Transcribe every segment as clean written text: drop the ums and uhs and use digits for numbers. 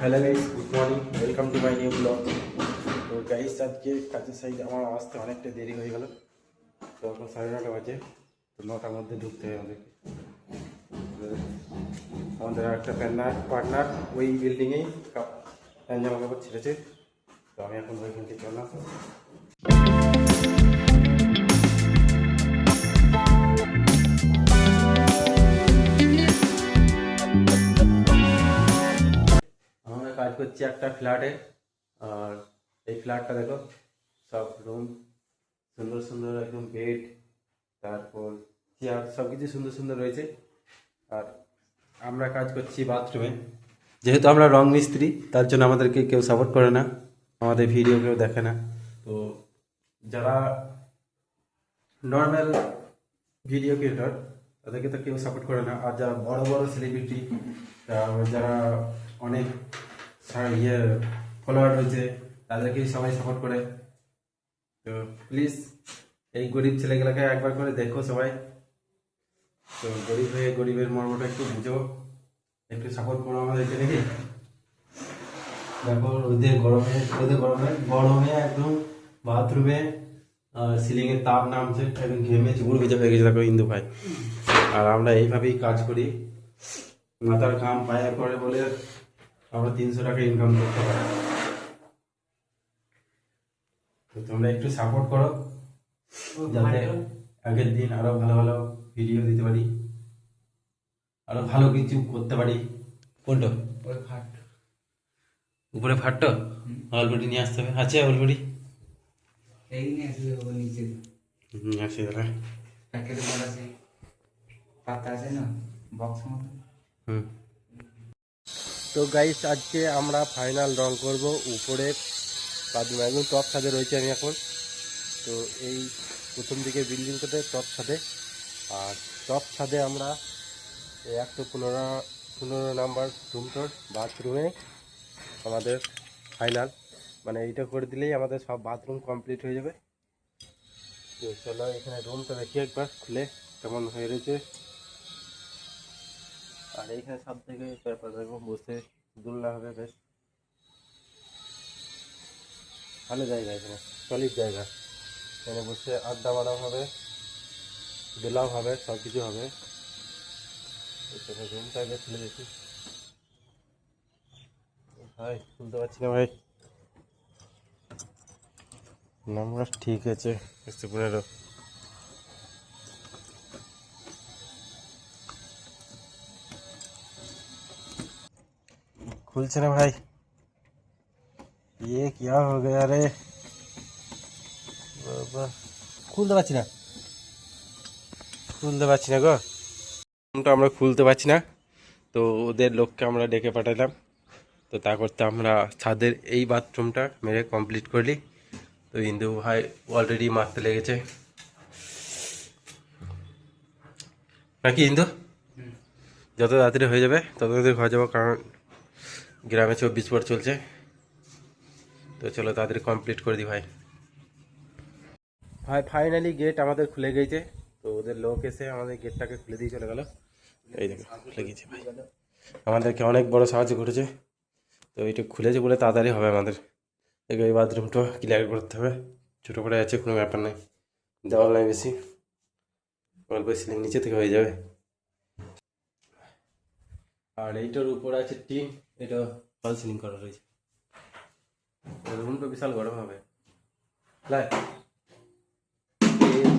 Hello guys, good morning, welcome to my new blog. তো guys, আজকে কাজের side আমার আসতে অনেকটা দেরি হয়ে গেল। তো এখন 9:30 বাজে। তো 9টার মধ্যে ঢুকতে হবে আমাদেরকে। আমাদের একটা পার্টনার ওই বিল্ডিংয়েই প্যান্ট জামা কাপড় ছেড়েছে। তো আমি এখন ওইখান থেকে চললাম। আমরা কাজ করছি একটা ফ্ল্যাটে। আর এই ফ্ল্যাটটা দেখো, সব রুম সুন্দর সুন্দর, একদম বেড, তারপর চেয়ার, সব কিছু সুন্দর সুন্দর রয়েছে। আর আমরা কাজ করছি বাথরুমে। যেহেতু আমরা রং মিস্ত্রি, তার জন্য আমাদেরকে কেউ সাপোর্ট করে না, আমাদের ভিডিও কেউ দেখে না। তো যারা নর্মাল ভিডিও ক্রিয়েটর, তাদেরকে তো কেউ সাপোর্ট করে না। আর যারা বড় বড় সেলিব্রিটি, যারা অনেক ইয়ে ফলোয়ার রয়েছে, তাদেরকেই সবাই সাপোর্ট করে। তো প্লিজ এই গরিব ছেলেগুলোকে একবার করে দেখো সবাই। তো গরিব হয়ে গরিবের মর্মটা একটু বুঝো, একটু সাপোর্ট করো আমাদেরকে নাকি। দেখো ওদের গরমে একদম বাথরুমে সিলিং এর তাপ নামছে, একদম ঘেমে চুপুর ভিজে হয়ে গেছে দেখো ইন্দু ভাই। আর আমরা এইভাবেই কাজ করি, মাথার ঘাম পায়ে পড়ে বলে আমরা 300 টাকা ইনকাম করতে পারি। তো তোমরা একটু সাপোর্ট করো, যাতে আগের দিন আরো ভালো ভালো ভিডিও দিতে পারি, আরো ভালো কিছু করতে পারি। কোনটা উপরে ফাটটো অলরেডি নিয়ে আসতে হবে। আছে অলরেডি এই নিয়ে আসলে হবে নিচে নিয়ে আসি তাহলে। প্যাকেট ভরা আছে, পাতা আছে না বক্স মতো। তো গাইস, আজকে আমরা ফাইনাল রং করব উপরে বাথরুম, একদম টপ ছাদে রয়েছে আমি এখন। তো এই প্রথম দিকে বিল্ডিংটাতে টপ ছাদে, আর টপ ছাদে আমরা 115 নাম্বার রুমটোর বাথরুমে আমাদের ফাইনাল, মানে এইটা করে দিলেই আমাদের সব বাথরুম কমপ্লিট হয়ে যাবে। তো চলো এখানে রুমটা দেখি একবার খুলে কেমন হয়ে রয়েছে। আর এইখানে সব থেকে বসে দোলনা হবে, বেশ ভালো জায়গা, এখানে সলিড জায়গা, এখানে বসে আড্ডা মারাও হবে, দোলাও হবে, সব কিছু হবে। রুমটা আগে খুলে দেখি। ভাই খুলতে পারছি না ভাই, নাম্বার ঠিক আছে 115। খুলছে না ভাই, ये क्या हो गया रे বাবা, খুলতে পারছি না গো। রুমটা আমরা খুলতে পারছি না। তো ওদের লোককে আমরা ডেকে পাঠালাম। তো তা করতে আমরা ছাদের এই বাথরুমটা মেরে কমপ্লিট করলি। তো ইন্দু ভাই অলরেডি মারতে লেগেছে নাকি ইন্দু? যত তাড়াতাড়ি হয়ে যাবে তত তাড়াতাড়ি ঘরে যাবো, কারণ গ্রামে 24 পর চলছে। তো চলো তাড়াতাড়ি কমপ্লিট করে দিই ভাই। ফাইনালি গেট আমাদের খুলে গেছে। তো ওদের লোক এসে আমাদের গেটটাকে খুলে দিয়ে চলে গেল। এই দেখো খুলে গেছে ভাই, আমাদেরকে অনেক বড় সাহায্য করেছে। তো এইটা খুলেছে বলে তাড়াতাড়ি হবে আমাদের। এই বাথরুমটা ক্লিয়ার করতে হবে, ছোটো করে আছে, কোনো ব্যাপার নেই, দেওয়াল নাই বেশি, অল্প সিলিং নিচে থেকে হয়ে যাবে। আর এইটার উপর আছে টিন, এটা ফল সিলিং করা রয়েছে। রুমটা বিশাল গরম হবে,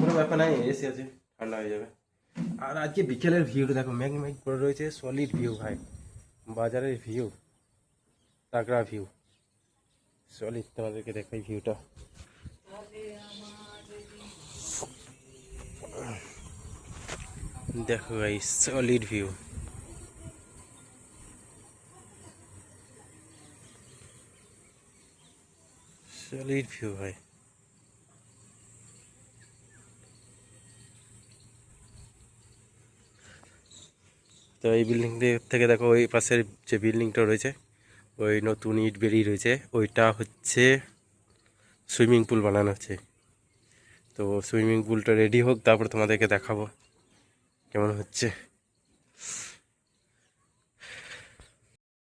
কোনো ব্যাপার নাই, এসি আছে, ঠান্ডা হয়ে যাবে। আর আজকে বিকেলের ভিউটা দেখো, মেঘ মেঘ করে রয়েছে, সলিড ভিউ ভাই, বাজারের ভিউ, তাগড়া ভিউ, সলিড। তোমাদেরকে দেখাই ভিউটা, দেখো ভাই, সলিড ভিউ, সলিড ভিউ ভাই। তো এই বিল্ডিং থেকে দেখো ওই পাশের যে বিল্ডিংটা রয়েছে, ওই নতুন ইট বেরিয়ে রয়েছে, ওইটা হচ্ছে সুইমিং পুল বানানো হচ্ছে। তো সুইমিং পুলটা রেডি হোক, তারপর তোমাদেরকে দেখাবো কেমন হচ্ছে।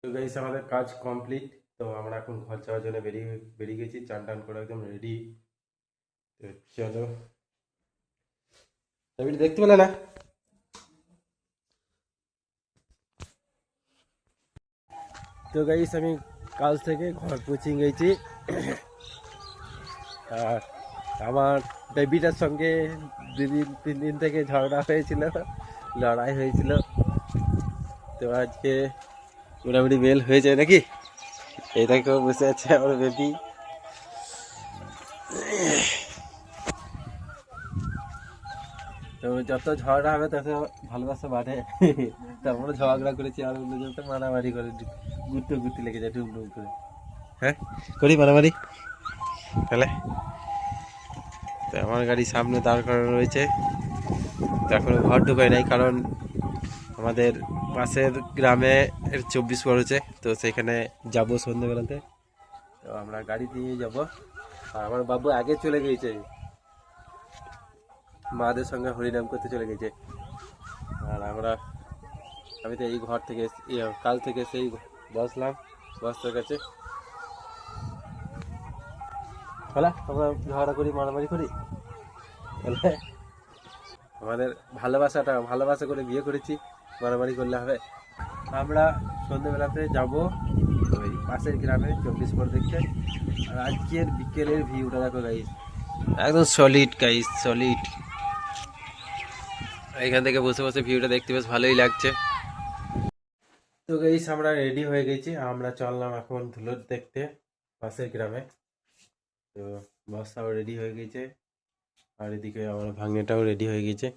তো গাইস আমাদের কাজ কমপ্লিট। তো আমরা এখন ঘর যাওয়ার জন্য বেরিয়ে গেছি, চান টান করে একদম রেডি। তো চলো, ছবিটা দেখতে পেলে না? তো গাইস আমি কাল থেকে ঘর পৌঁছে গেছি। আর আমার বেবিটার সঙ্গে 2-3 দিন থেকে ঝগড়া হয়েছিল, লড়াই হয়েছিল। তো আজকে মোটামুটি মেল হয়েছে নাকি? এই দেখো বসে আছে আমার বেবি। তো যত ঝগড়া হবে তত ভালোবাসা বাড়ে। তো আমরা ঝগড়া করেছি আর অন্য যত মারামারি করে, গুত্তি লেগে যায় ডুম ডুম করে। হ্যাঁ করি মারামারি তাহলে। তো আমার গাড়ি সামনে দাঁড় করানো রয়েছে। তো এখনো ঘর ঢুকাই নাই, কারণ আমাদের পাশের গ্রামে 24 পড়েছে, তো সেখানে যাবো সন্ধ্যেবেলাতে। তো আমরা গাড়ি দিয়ে যাব। আর আমার বাবু আগে চলে গিয়েছে, মাদের সঙ্গে হরিনাম করতে চলে গেছে। আর আমি তো এই ঘর থেকে কাল থেকে সেই বসলাম বস্তার কাছে। বলা আমরা ঝগড়া করি, মারামারি করি, বলে আমাদের ভালোবাসা করে বিয়ে করেছি, মারামারি করলে হবে? আমরা সন্ধ্যেবেলাতে যাব ওই পাশের গ্রামে 24 পর দেখতে। আর আজকের বিকেলের ভিউটা দেখো গাইস, একদম সলিড গাইস, সলিড। এখান থেকে বসে বসে ভিউটা দেখতে বেশ ভালোই লাগছে। তো গাইস আমরা রেডি হয়ে গেছি, আমরা চললাম এখন ধুলোর দেখতে পাশের গ্রামে। তো বস্তাও রেডি হয়ে গেছে, আর এদিকে আমার ভাগ্নেটাও রেডি হয়ে গেছে।